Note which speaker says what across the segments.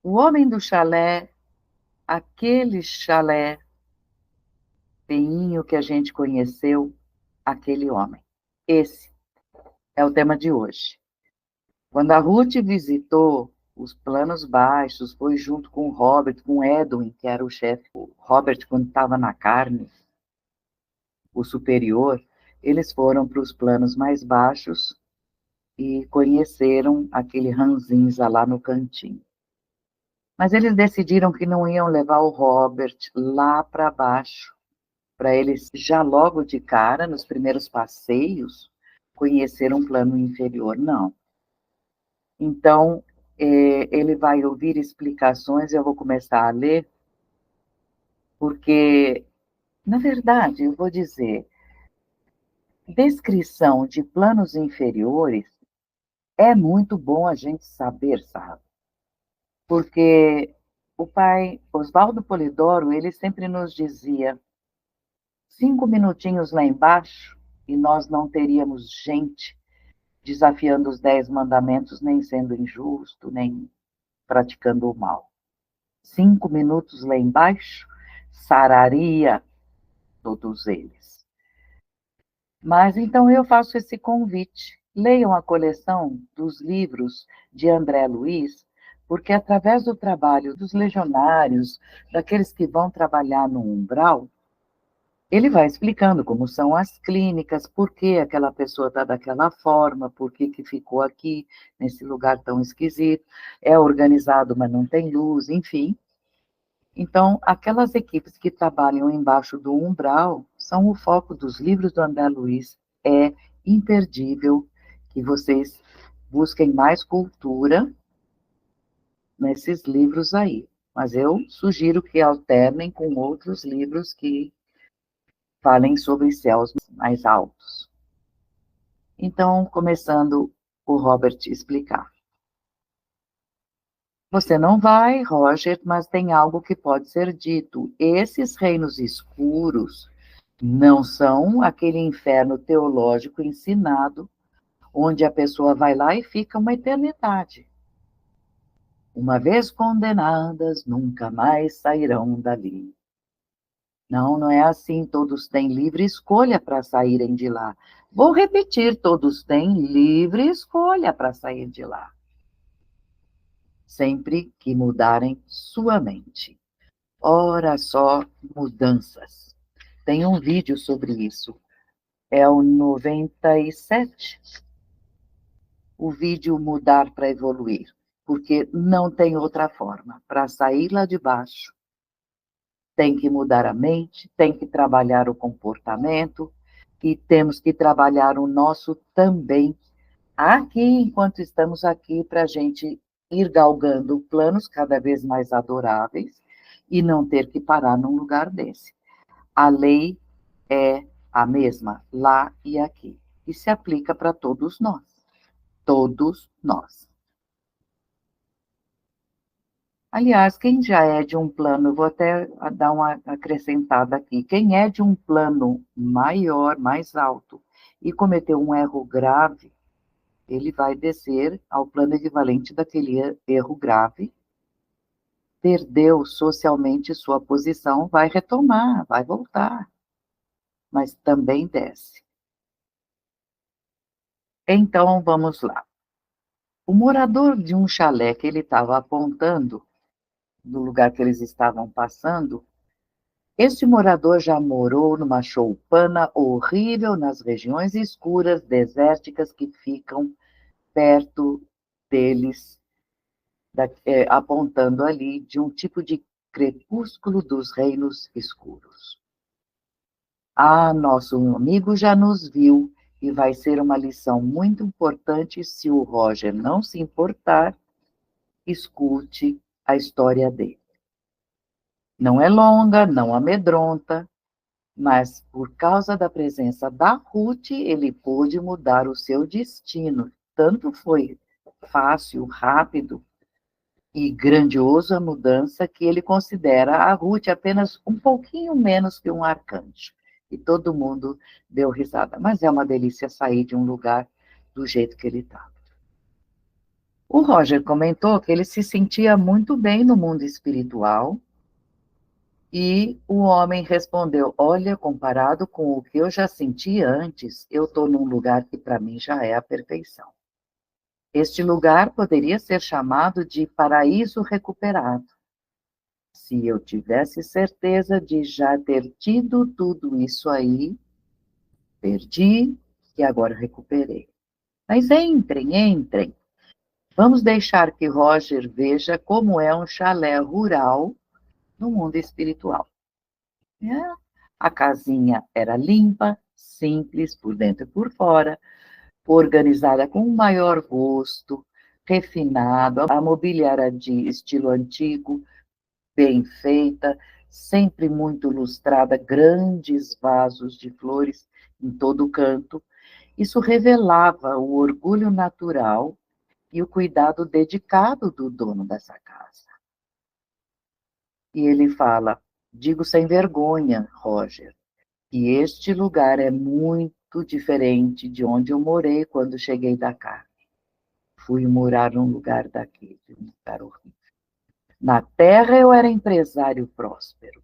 Speaker 1: O homem do chalé, aquele chalé feinho que a gente conheceu, aquele homem. Esse é o tema de hoje. Quando a Ruth visitou os planos baixos, foi junto com o Robert, com o Edwin, que era o chefe. O Robert, quando estava na carne, o superior, eles foram para os planos mais baixos e conheceram aquele ranzinza lá no cantinho. Mas eles decidiram que não iam levar o Robert lá para baixo, para eles já logo de cara, nos primeiros passeios, conhecer um plano inferior. Não. Então, ele vai ouvir explicações, eu vou começar a ler, porque, na verdade, eu vou dizer, descrição de planos inferiores é muito bom a gente saber, sabe? Porque o pai Oswaldo Polidoro, ele sempre nos dizia: 5 minutinhos lá embaixo e nós não teríamos gente desafiando os 10 mandamentos, nem sendo injusto, nem praticando o mal. 5 minutos lá embaixo sararia todos eles. Mas então eu faço esse convite. Leiam a coleção dos livros de André Luiz, porque através do trabalho dos legionários, daqueles que vão trabalhar no umbral, ele vai explicando como são as clínicas, por que aquela pessoa está daquela forma, por que ficou aqui, nesse lugar tão esquisito, é organizado, mas não tem luz, enfim. Então, aquelas equipes que trabalham embaixo do umbral são o foco dos livros do André Luiz. É imperdível que vocês busquem mais cultura nesses livros aí. Mas eu sugiro que alternem com outros livros que falem sobre céus mais altos. Então, começando o Robert explicar. Você não vai, Roger, mas tem algo que pode ser dito. Esses reinos escuros não são aquele inferno teológico ensinado, onde a pessoa vai lá e fica uma eternidade. Uma vez condenadas, nunca mais sairão dali. Não, não é assim. Todos têm livre escolha para saírem de lá. Vou repetir: todos têm livre escolha para sair de lá. Sempre que mudarem sua mente. Ora só, mudanças. Tem um vídeo sobre isso. É o 97, o vídeo Mudar para Evoluir. Porque não tem outra forma. Para sair lá de baixo, tem que mudar a mente, tem que trabalhar o comportamento e temos que trabalhar o nosso também aqui, enquanto estamos aqui, para a gente ir galgando planos cada vez mais adoráveis e não ter que parar num lugar desse. A lei é a mesma lá e aqui e se aplica para todos nós. Todos nós. Aliás, quem já é de um plano, eu vou até dar uma acrescentada aqui, quem é de um plano maior, mais alto, e cometeu um erro grave, ele vai descer ao plano equivalente daquele erro grave, perdeu socialmente sua posição, vai retomar, vai voltar, mas também desce. Então, vamos lá. O morador de um chalé que ele estava apontando, do lugar que eles estavam passando, este morador já morou numa choupana horrível nas regiões escuras, desérticas que ficam perto deles, apontando ali de um tipo de crepúsculo dos reinos escuros. Ah, nosso amigo já nos viu e vai ser uma lição muito importante se o Roger não se importar, escute a história dele. Não é longa, não amedronta, mas por causa da presença da Ruth, ele pôde mudar o seu destino. Tanto foi fácil, rápido e grandioso a mudança que ele considera a Ruth apenas um pouquinho menos que um arcanjo. E todo mundo deu risada. Mas é uma delícia sair de um lugar do jeito que ele estava. O Roger comentou que ele se sentia muito bem no mundo espiritual e o homem respondeu: olha, comparado com o que eu já senti antes, eu estou num lugar que para mim já é a perfeição. Este lugar poderia ser chamado de paraíso recuperado, se eu tivesse certeza de já ter tido tudo isso aí, perdi e agora recuperei. Mas entrem, entrem. Vamos deixar que Roger veja como é um chalé rural no mundo espiritual. É. A casinha era limpa, simples, por dentro e por fora, organizada com o maior gosto, refinado, a mobiliária de estilo antigo, bem feita, sempre muito lustrada, grandes vasos de flores em todo o canto. Isso revelava o orgulho natural e o cuidado dedicado do dono dessa casa. E ele fala: digo sem vergonha, Roger, que este lugar é muito diferente de onde eu morei quando cheguei da carne. Fui morar num lugar daquele, um lugar horrível. Na terra eu era empresário próspero.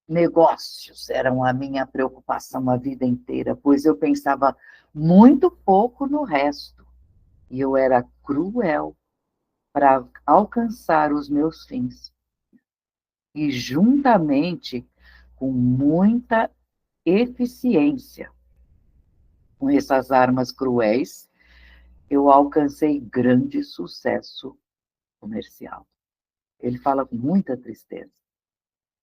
Speaker 1: Negócios eram a minha preocupação a vida inteira, pois eu pensava muito pouco no resto. E eu era cruel para alcançar os meus fins. E juntamente com muita eficiência, com essas armas cruéis, eu alcancei grande sucesso comercial. Ele fala com muita tristeza.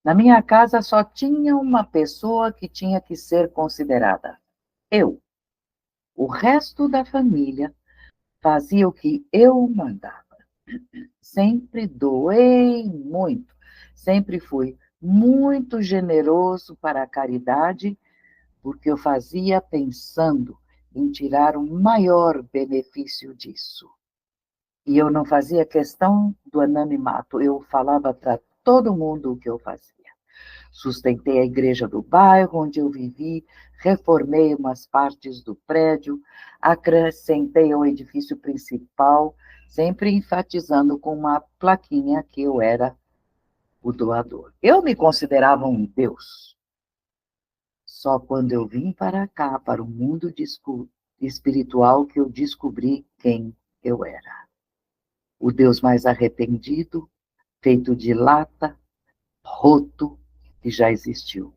Speaker 1: Na minha casa só tinha uma pessoa que tinha que ser considerada: eu. O resto da família fazia o que eu mandava. Sempre doei muito, sempre fui muito generoso para a caridade, porque eu fazia pensando em tirar o maior benefício disso. E eu não fazia questão do anonimato, eu falava para todo mundo o que eu fazia. Sustentei a igreja do bairro onde eu vivi, reformei umas partes do prédio, acrescentei ao edifício principal, sempre enfatizando com uma plaquinha que eu era o doador. Eu me considerava um deus. Só quando eu vim para cá, para o mundo espiritual, que eu descobri quem eu era. O Deus mais arrependido, feito de lata, roto, que já existiu.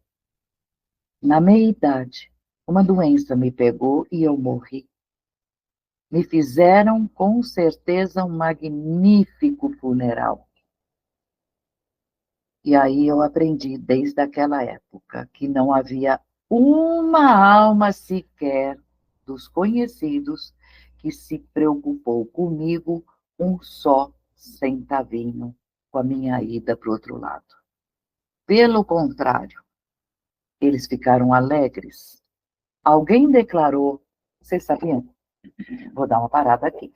Speaker 1: Na meia-idade, uma doença me pegou e eu morri. Me fizeram, com certeza, um magnífico funeral. E aí eu aprendi, desde aquela época, que não havia uma alma sequer dos conhecidos que se preocupou comigo um só centavinho com a minha ida para o outro lado. Pelo contrário, eles ficaram alegres. Alguém declarou, vocês sabiam? Vou dar uma parada aqui.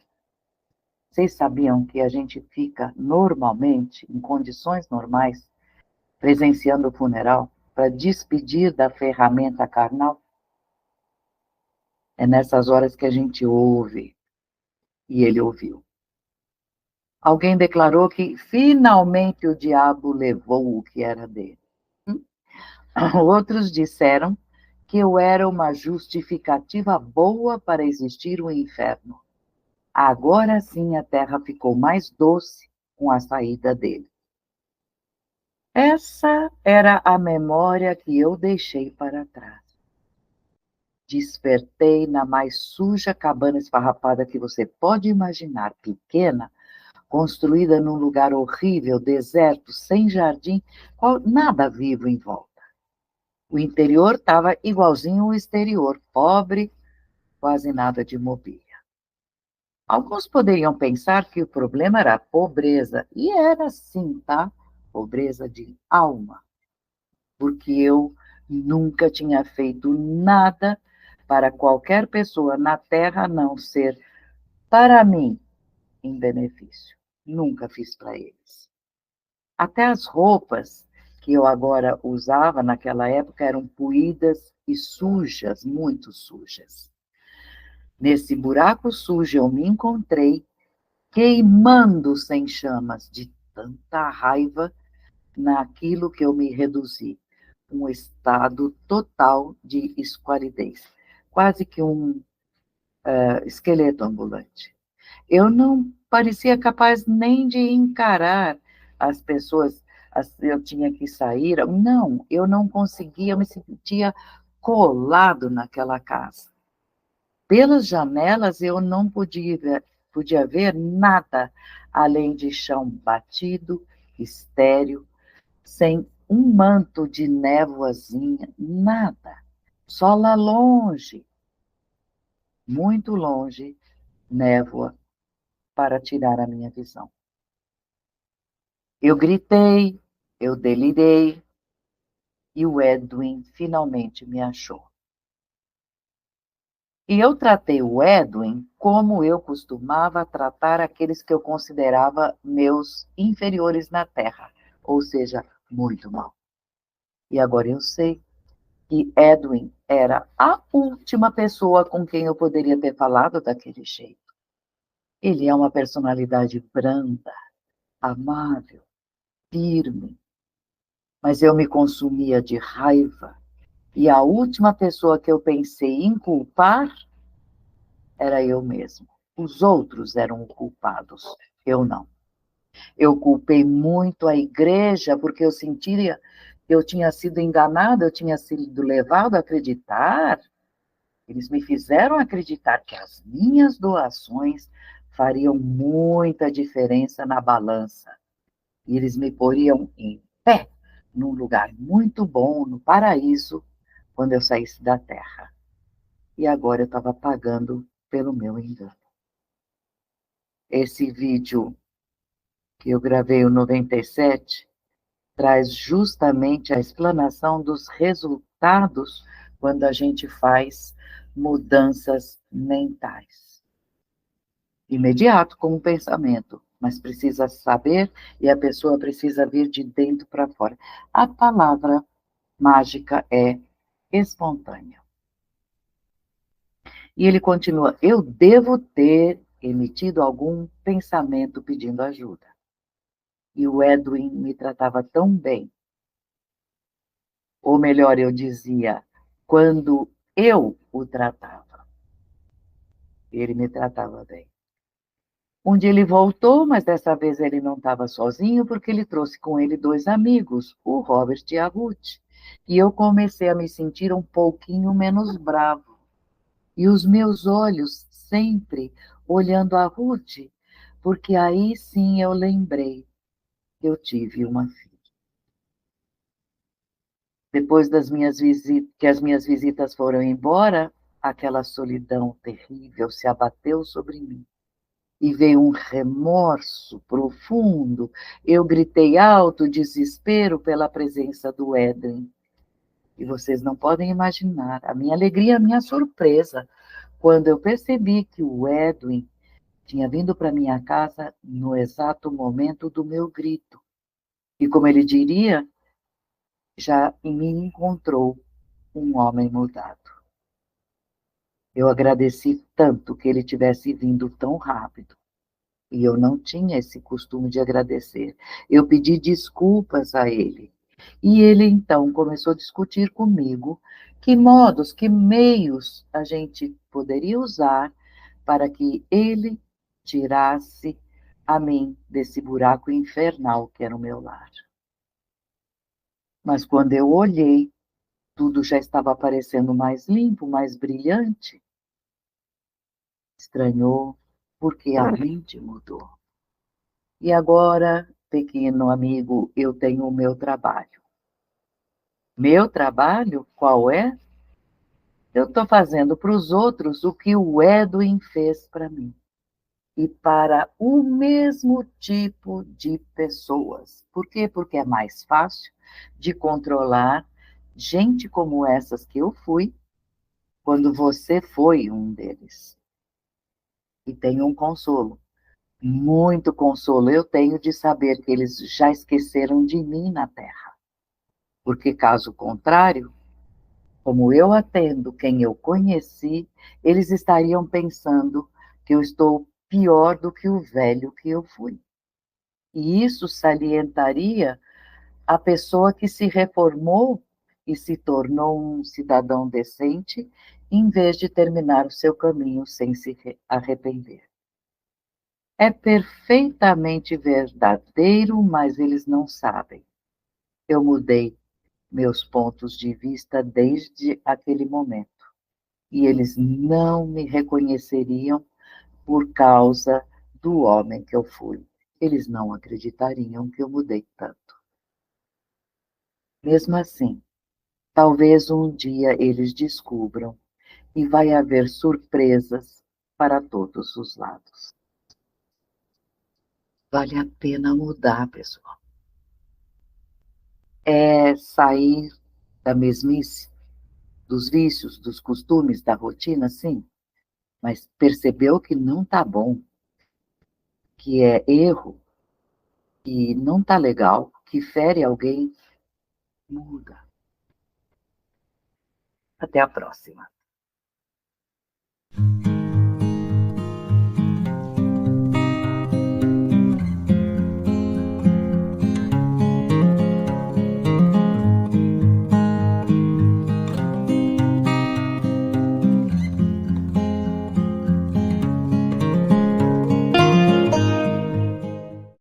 Speaker 1: Vocês sabiam que a gente fica normalmente, em condições normais, presenciando o funeral para despedir da ferramenta carnal? É nessas horas que a gente ouve, e ele ouviu. Alguém declarou que finalmente o diabo levou o que era dele. Outros disseram que eu era uma justificativa boa para existir o inferno. Agora sim a terra ficou mais doce com a saída dele. Essa era a memória que eu deixei para trás. Despertei na mais suja cabana esfarrapada que você pode imaginar, pequena, construída num lugar horrível, deserto, sem jardim, nada vivo em volta. O interior estava igualzinho ao exterior, pobre, quase nada de mobília. Alguns poderiam pensar que o problema era a pobreza, e era sim, tá? Pobreza de alma, porque eu nunca tinha feito nada para qualquer pessoa na Terra não ser para mim em benefício. Nunca fiz para eles. Até as roupas que eu agora usava naquela época eram poídas e sujas, muito sujas. Nesse buraco sujo eu me encontrei queimando sem chamas de tanta raiva naquilo que eu me reduzi, um estado total de esqualidez, quase que um esqueleto ambulante. Eu não parecia capaz nem de encarar as pessoas, eu tinha que sair, não, eu não conseguia, eu me sentia colado naquela casa. Pelas janelas eu não podia ver nada além de chão batido, estéril, sem um manto de névoazinha, nada. Só lá longe, muito longe, névoa para tirar a minha visão. Eu gritei, eu delirei, e o Edwin finalmente me achou. E eu tratei o Edwin como eu costumava tratar aqueles que eu considerava meus inferiores na Terra, ou seja, muito mal. E agora eu sei que Edwin era a última pessoa com quem eu poderia ter falado daquele jeito. Ele é uma personalidade branda, amável, firme, mas eu me consumia de raiva, e a última pessoa que eu pensei em culpar era eu mesmo. Os outros eram culpados, eu não. Eu culpei muito a igreja porque eu sentia que eu tinha sido enganada, eu tinha sido levado a acreditar. Eles me fizeram acreditar que as minhas doações fariam muita diferença na balança. E eles me poriam em pé, num lugar muito bom, no paraíso, quando eu saísse da terra. E agora eu estava pagando pelo meu engano. Esse vídeo que eu gravei em 97 traz justamente a explanação dos resultados quando a gente faz mudanças mentais. Imediato com o pensamento, mas precisa saber e a pessoa precisa vir de dentro para fora. A palavra mágica é espontânea. E ele continua: eu devo ter emitido algum pensamento pedindo ajuda. E o Edwin me tratava tão bem. Ou melhor, eu dizia, quando eu o tratava, ele me tratava bem. Um dia ele voltou, mas dessa vez ele não estava sozinho, porque ele trouxe com ele dois amigos, o Robert e a Ruth. E eu comecei a me sentir um pouquinho menos bravo. E os meus olhos sempre olhando a Ruth, porque aí sim eu lembrei que eu tive uma filha. Depois que as minhas visitas foram embora, aquela solidão terrível se abateu sobre mim. E veio um remorso profundo. Eu gritei alto, desespero pela presença do Éden. E vocês não podem imaginar a minha alegria, a minha surpresa, quando eu percebi que o Edwin tinha vindo para minha casa no exato momento do meu grito. E como ele diria, já me encontrou um homem mudado. Eu agradeci tanto que ele tivesse vindo tão rápido. E eu não tinha esse costume de agradecer. Eu pedi desculpas a ele. E ele, então, começou a discutir comigo que modos, que meios a gente poderia usar para que ele tirasse a mim desse buraco infernal que era o meu lar. Mas quando eu olhei, tudo já estava parecendo mais limpo, mais brilhante. Estranhou, porque a mente mudou. E agora, pequeno amigo, eu tenho o meu trabalho. Meu trabalho, qual é? Eu estou fazendo para os outros o que o Edwin fez para mim. E para o mesmo tipo de pessoas. Por quê? Porque é mais fácil de controlar gente como essas que eu fui, quando você foi um deles. E tenho um consolo, muito consolo eu tenho de saber que eles já esqueceram de mim na Terra. Porque, caso contrário, como eu atendo quem eu conheci, eles estariam pensando que eu estou pior do que o velho que eu fui. E isso salientaria a pessoa que se reformou e se tornou um cidadão decente, em vez de terminar o seu caminho sem se arrepender. É perfeitamente verdadeiro, mas eles não sabem. Eu mudei meus pontos de vista desde aquele momento, e eles não me reconheceriam por causa do homem que eu fui. Eles não acreditariam que eu mudei tanto. Mesmo assim, talvez um dia eles descubram e vai haver surpresas para todos os lados. Vale a pena mudar, pessoal. É sair da mesmice, dos vícios, dos costumes, da rotina, sim, mas percebeu que não está bom, que é erro, que não está legal, que fere alguém, muda. Até a próxima.